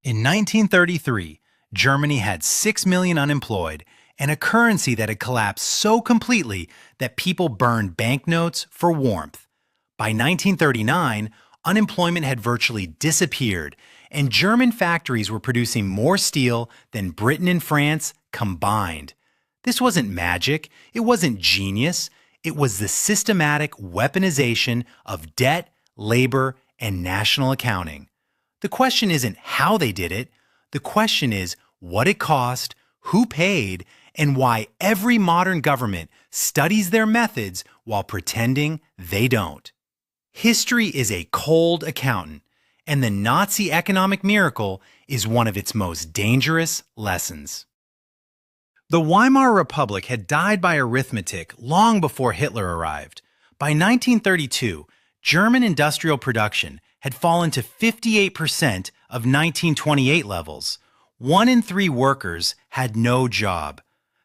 In 1933, Germany had 6 million unemployed and a currency that had collapsed so completely that people burned banknotes for warmth. By 1939, unemployment had virtually disappeared, and German factories were producing more steel than Britain and France combined. This wasn't magic, it wasn't genius, it was the systematic weaponization of debt, labor, and national accounting. The question isn't how they did it, the question is what it cost, who paid, and why every modern government studies their methods while pretending they don't. History is a cold accountant, and the Nazi economic miracle is one of its most dangerous lessons. The Weimar Republic had died by arithmetic long before Hitler arrived. By 1932, German industrial production had fallen to 58% of 1928 levels. 1 in 3 workers had no job.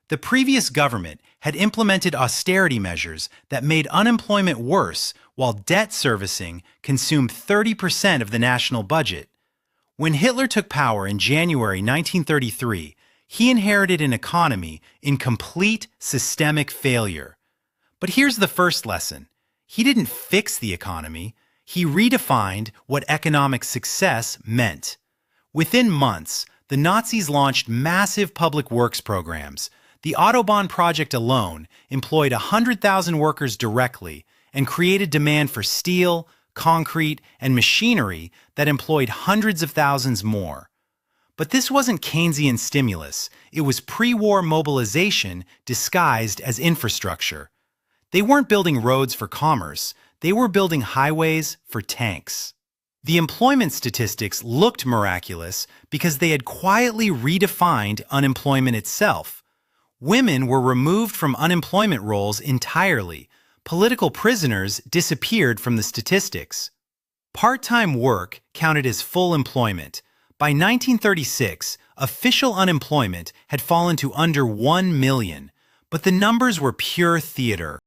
The previous government had implemented austerity measures that made unemployment worse, while debt servicing consumed 30% of the national budget. When Hitler took power in January 1933, he inherited an economy in complete systemic failure. But here's the first lesson. He didn't fix the economy. He redefined what economic success meant. Within months, the Nazis launched massive public works programs. The Autobahn project alone employed 100,000 workers directly and created demand for steel, concrete, and machinery that employed hundreds of thousands more. But this wasn't Keynesian stimulus. It was pre-war mobilization disguised as infrastructure. They weren't building roads for commerce. They were building highways for tanks. The employment statistics looked miraculous because they had quietly redefined unemployment itself. Women were removed from unemployment rolls entirely. Political prisoners disappeared from the statistics. Part-time work counted as full employment. By 1936, official unemployment had fallen to under 1 million, but the numbers were pure theater.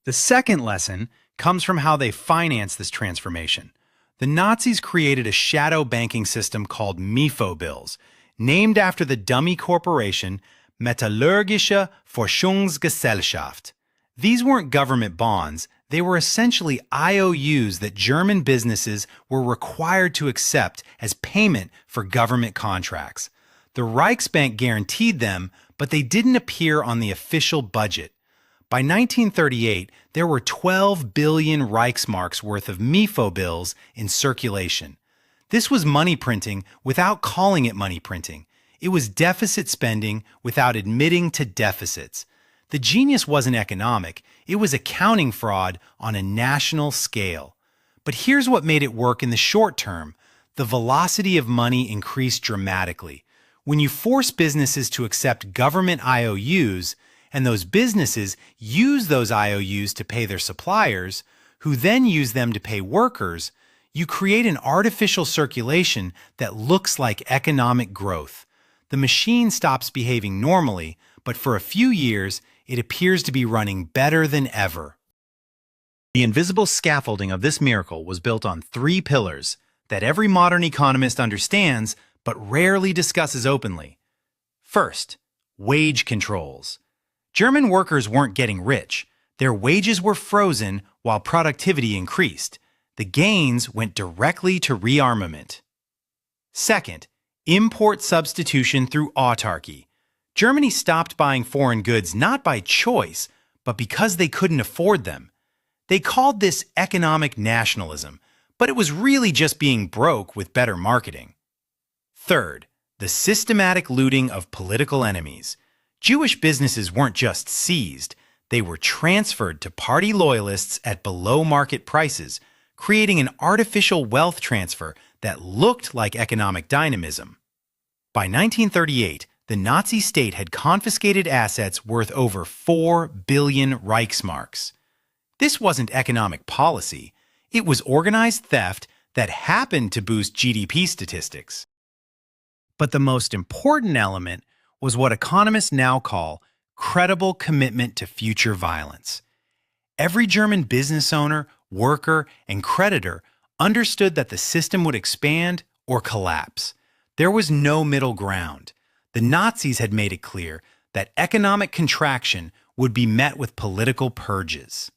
The second lesson comes from how they financed this transformation. The Nazis created a shadow banking system called Mefo bills, named after the dummy corporation Metallurgische Forschungsgesellschaft. These weren't government bonds, they were essentially IOUs that German businesses were required to accept as payment for government contracts. The Reichsbank guaranteed them, but they didn't appear on the official budget. By 1938, there were 12 billion Reichsmarks worth of Mefo bills in circulation. This was money printing without calling it money printing. It was deficit spending without admitting to deficits. The genius wasn't economic, it was accounting fraud on a national scale. But here's what made it work in the short term. The velocity of money increased dramatically. When you force businesses to accept government IOUs, and those businesses use those IOUs to pay their suppliers, who then use them to pay workers, you create an artificial circulation that looks like economic growth. The machine stops behaving normally, but for a few years, it appears to be running better than ever. The invisible scaffolding of this miracle was built on 3 pillars that every modern economist understands but rarely discusses openly. First, wage controls. German workers weren't getting rich. Their wages were frozen while productivity increased. The gains went directly to rearmament. Second, import substitution through autarky. Germany stopped buying foreign goods not by choice, but because they couldn't afford them. They called this economic nationalism, but it was really just being broke with better marketing. Third, the systematic looting of political enemies. Jewish businesses weren't just seized, they were transferred to party loyalists at below-market prices, creating an artificial wealth transfer that looked like economic dynamism. By 1938, the Nazi state had confiscated assets worth over 4 billion Reichsmarks. This wasn't economic policy, it was organized theft that happened to boost GDP statistics. But the most important element was what economists now call credible commitment to future violence. Every German business owner, worker, and creditor understood that the system would expand or collapse. There was no middle ground. The Nazis had made it clear that economic contraction would be met with political purges.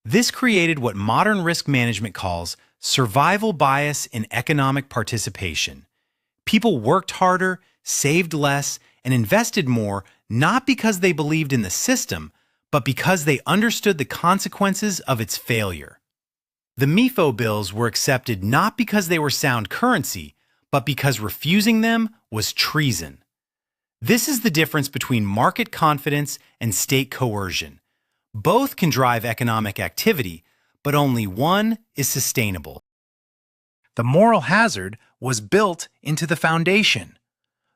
This created what modern risk management calls survival bias in economic participation. People worked harder, saved less, and invested more not because they believed in the system, but because they understood the consequences of its failure. The Mefo bills were accepted not because they were sound currency, but because refusing them was treason. This is the difference between market confidence and state coercion. Both can drive economic activity, but only one is sustainable. The moral hazard was built into the foundation.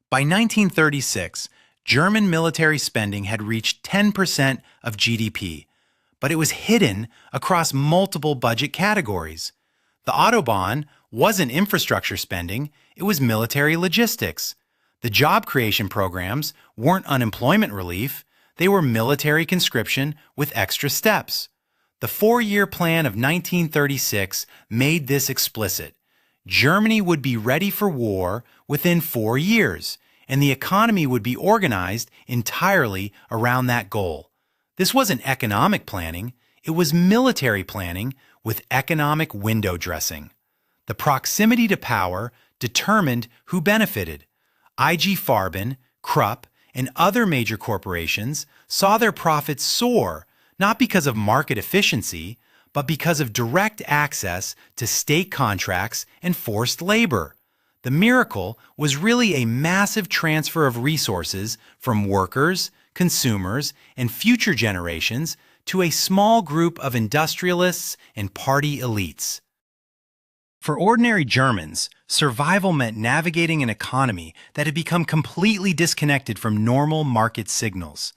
By 1936, German military spending had reached 10% of GDP, but it was hidden across multiple budget categories. The Autobahn wasn't infrastructure spending, it was military logistics. The job creation programs weren't unemployment relief, they were military conscription with extra steps. The four-year plan of 1936 made this explicit. Germany would be ready for war within 4 years, and the economy would be organized entirely around that goal. This wasn't economic planning, it was military planning with economic window dressing. The proximity to power determined who benefited. IG Farben, Krupp, and other major corporations saw their profits soar, not because of market efficiency, but because of direct access to state contracts and forced labor. The miracle was really a massive transfer of resources from workers, consumers, and future generations to a small group of industrialists and party elites. For ordinary Germans, survival meant navigating an economy that had become completely disconnected from normal market signals.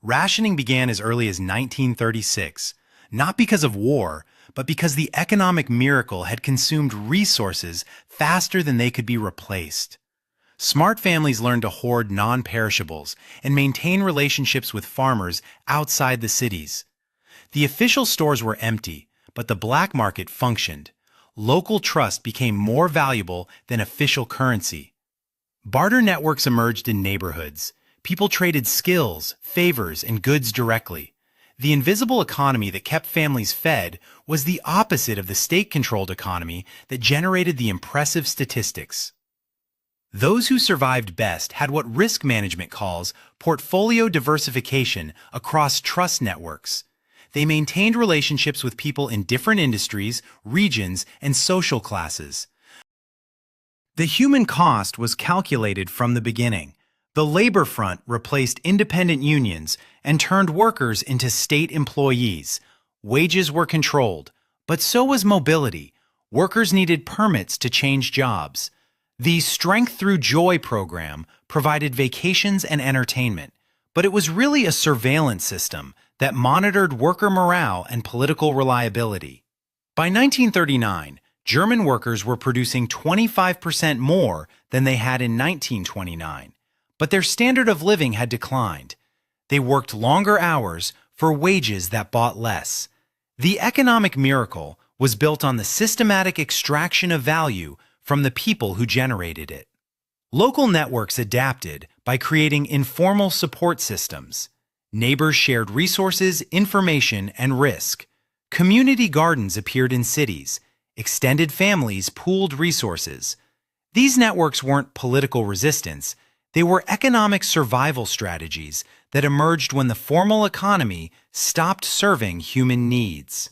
Rationing began as early as 1936, not because of war, but because the economic miracle had consumed resources faster than they could be replaced. Smart families learned to hoard non-perishables and maintain relationships with farmers outside the cities. The official stores were empty, but the black market functioned. Local trust became more valuable than official currency. Barter networks emerged in neighborhoods. People traded skills, favors, and goods directly. The invisible economy that kept families fed was the opposite of the state-controlled economy that generated the impressive statistics. Those who survived best had what risk management calls portfolio diversification across trust networks. They maintained relationships with people in different industries, regions, and social classes. The human cost was calculated from the beginning. The labor front replaced independent unions and turned workers into state employees. Wages were controlled, but so was mobility. Workers needed permits to change jobs. The Strength Through Joy program provided vacations and entertainment, but it was really a surveillance system that monitored worker morale and political reliability. By 1939, German workers were producing 25% more than they had in 1929, but their standard of living had declined. They worked longer hours for wages that bought less. The economic miracle was built on the systematic extraction of value from the people who generated it. Local networks adapted by creating informal support systems. Neighbors shared resources, information, and risk. Community gardens appeared in cities. Extended families pooled resources. These networks weren't political resistance. They were economic survival strategies that emerged when the formal economy stopped serving human needs.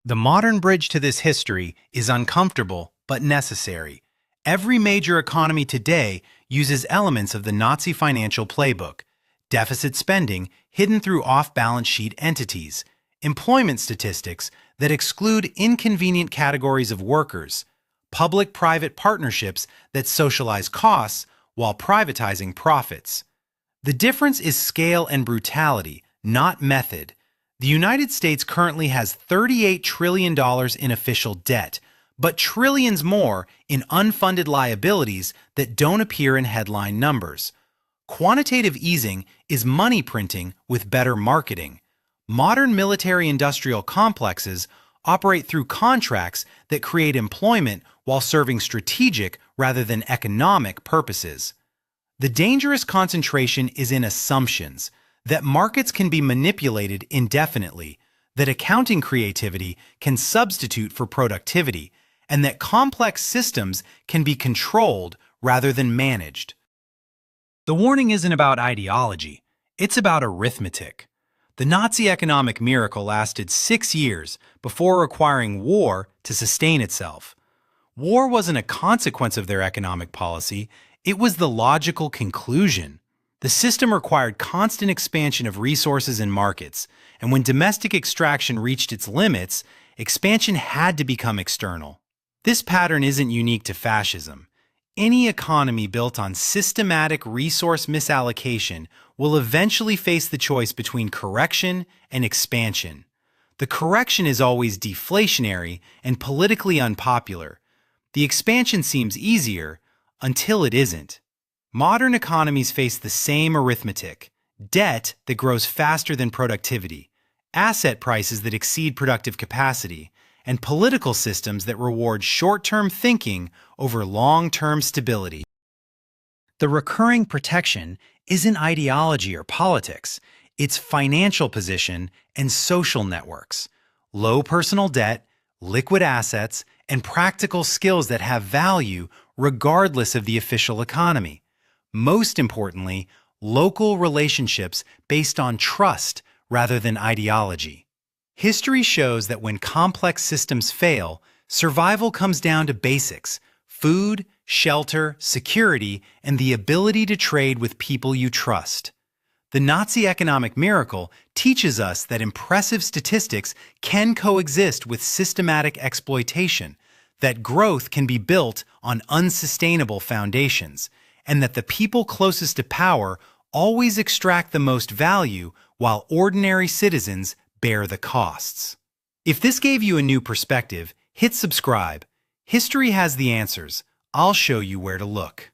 The modern bridge to this history is uncomfortable but necessary. Every major economy today uses elements of the Nazi financial playbook: deficit spending hidden through off-balance sheet entities, employment statistics that exclude inconvenient categories of workers, public-private partnerships that socialize costs while privatizing profits. The difference is scale and brutality, not method. The United States currently has $38 trillion in official debt, but trillions more in unfunded liabilities that don't appear in headline numbers. Quantitative easing is money printing with better marketing. Modern military-industrial complexes operate through contracts that create employment while serving strategic rather than economic purposes. The dangerous concentration is in assumptions that markets can be manipulated indefinitely, that accounting creativity can substitute for productivity, and that complex systems can be controlled rather than managed. The warning isn't about ideology, it's about arithmetic. The Nazi economic miracle lasted 6 years before requiring war to sustain itself. War wasn't a consequence of their economic policy, it was the logical conclusion. The system required constant expansion of resources and markets, and when domestic extraction reached its limits, expansion had to become external. This pattern isn't unique to fascism. Any economy built on systematic resource misallocation will eventually face the choice between correction and expansion. The correction is always deflationary and politically unpopular. The expansion seems easier until it isn't. Modern economies face the same arithmetic: debt that grows faster than productivity, asset prices that exceed productive capacity, and political systems that reward short-term thinking over long-term stability. The recurring protection isn't ideology or politics, it's financial position and social networks, low personal debt, liquid assets, and practical skills that have value regardless of the official economy. Most importantly, local relationships based on trust rather than ideology. History shows that when complex systems fail, survival comes down to basics: food, shelter, security, and the ability to trade with people you trust. The Nazi economic miracle teaches us that impressive statistics can coexist with systematic exploitation, that growth can be built on unsustainable foundations, and that the people closest to power always extract the most value while ordinary citizens bear the costs. If this gave you a new perspective, hit subscribe. History has the answers. I'll show you where to look.